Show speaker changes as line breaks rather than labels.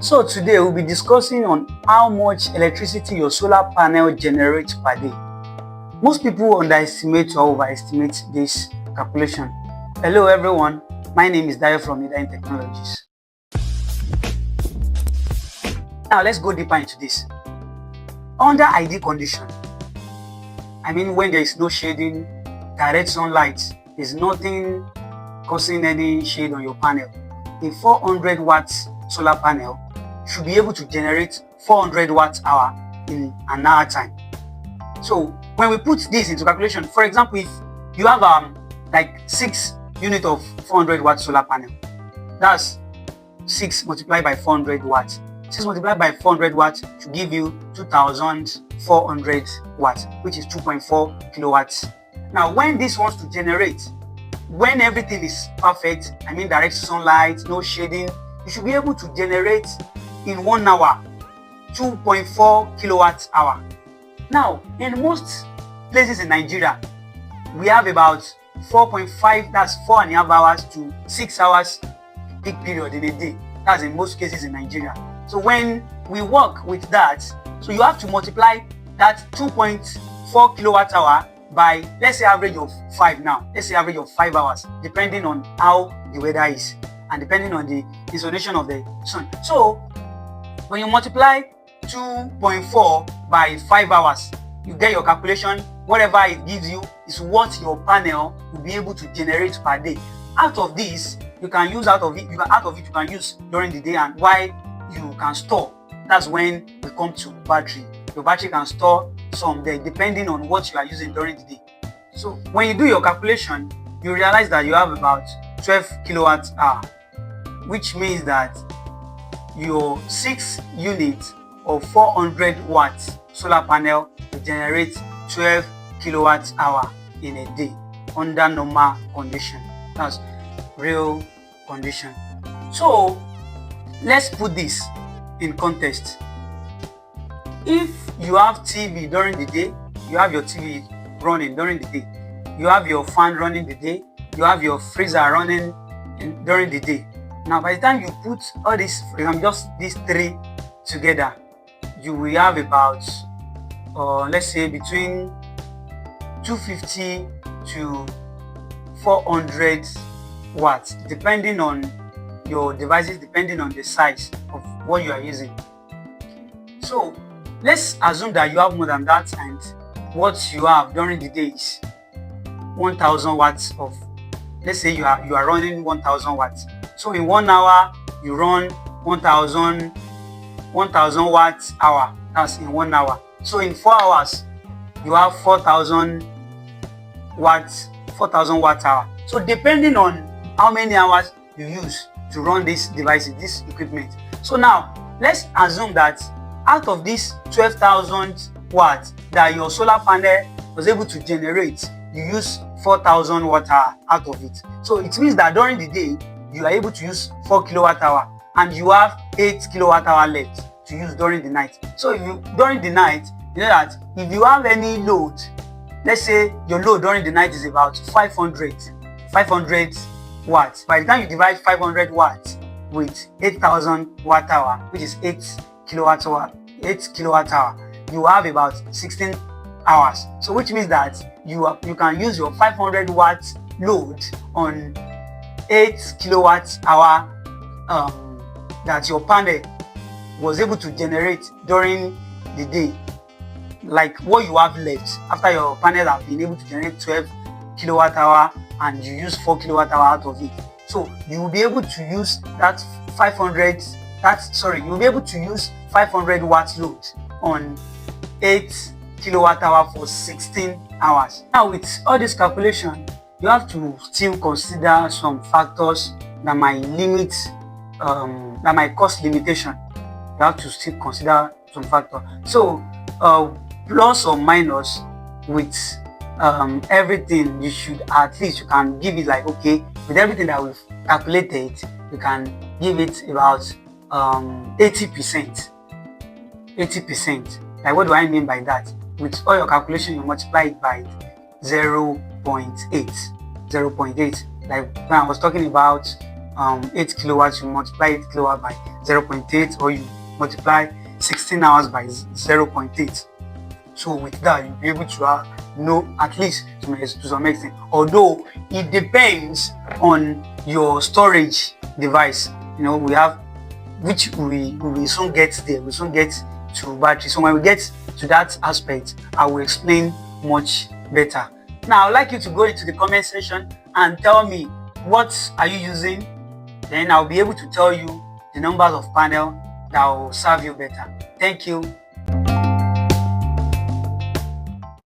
So today we'll be discussing on how much electricity your solar panel generates per day. Most people underestimate or overestimate this calculation. Hello everyone, my name is Dayo from Ida Technologies. Now let's go deeper into this. Under ideal condition, I mean when there is no shading, direct sunlight, there's nothing causing any shade on your panel, a 400 watts solar panel should be able to generate 400 watt hour in an hour time. So when we put this into calculation, for example, if you have like 6 unit of 400 watt solar panel, that's 6 multiplied by 400 watts. 6 multiplied by 400 watts should give you 2400 watts, which is 2.4 kilowatts. Now when this wants to generate, when everything is perfect, I mean direct sunlight, no shading, you should be able to generate in 1 hour 2.4 kilowatt hour. Now in most places in Nigeria, we have about 4.5, that's 4.5 hours to 6 hours peak period in a day. That's in most cases in Nigeria. So when we work with that, so you have to multiply that 2.4 kilowatt hour by, let's say average of 5 now. Let's say average of 5 hours, depending on how the weather is and depending on the insolation of the sun. So when you multiply 2.4 by 5 hours, you get your calculation. Whatever it gives you is what your panel will be able to generate per day. Out of this, you can use you can use during the day, and why you can store. That's when we come to battery. Your battery can store some there depending on what you are using during the day. So when you do your calculation, you realize that you have about 12 kilowatt hour, which means that your 6 units of 400 watts solar panel will generate 12 kilowatt hour in a day under normal condition. That's real condition. So let's put this in context. If you have TV during the day, you have your TV running during the day, you have your fan running the day, you have your freezer running during the day. Now by the time you put all this, for example, just these 3 together, you will have about let's say between 250 to 400 watts, depending on your devices, depending on the size of what you are using. So let's assume that you have more than that, and what you have during the day is 1000 watts of, let's say you are running 1000 watts. So in 1 hour you run 1000 watts hour. That's in 1 hour. So in 4 hours you have 4000 watt hour. So depending on how many hours you use to run these devices, this equipment. So now let's assume that out of this 12,000 watts that your solar panel was able to generate, you use 4000 watt hour out of it. So it means that during the day you are able to use 4 kilowatt hour, and you have 8 kilowatt hour left to use during the night. So if you during the night, you know that if you have any load, let's say your load during the night is about 500 watts. By the time you divide 500 watts with 8000 watt hour, which is 8 kilowatt hour, you have about 16 hours. So which means that you can use your 500 watts load on 8 kilowatt hour that your panel was able to generate during the day, like what you have left after your panel have been able to generate 12 kilowatt hour and you use 4 kilowatt hour out of it. So you will be able to use that 500 watts load on 8 kilowatt hour for 16 hours. Now with all this calculation, you have to still consider some factors that might limit that might cause limitation. You have to still consider some factors. So plus or minus with everything, you can give it like, okay, with everything that we've calculated, you can give it about 80%. Like what do I mean by that? With all your calculation, you multiply it by 0.8. Like when I was talking about 8 kilowatts, you multiply 8 kilowatt by 0.8, or you multiply 16 hours by 0.8. So with that, you'll be able to know at least to some extent. Although it depends on your storage device. We have, which we will soon get there. We soon get to battery. So when we get to that aspect, I will explain much better. Now, I'd like you to go into the comment section and tell me what are you using. Then I'll be able to tell you the numbers of panel that will serve you better. Thank you.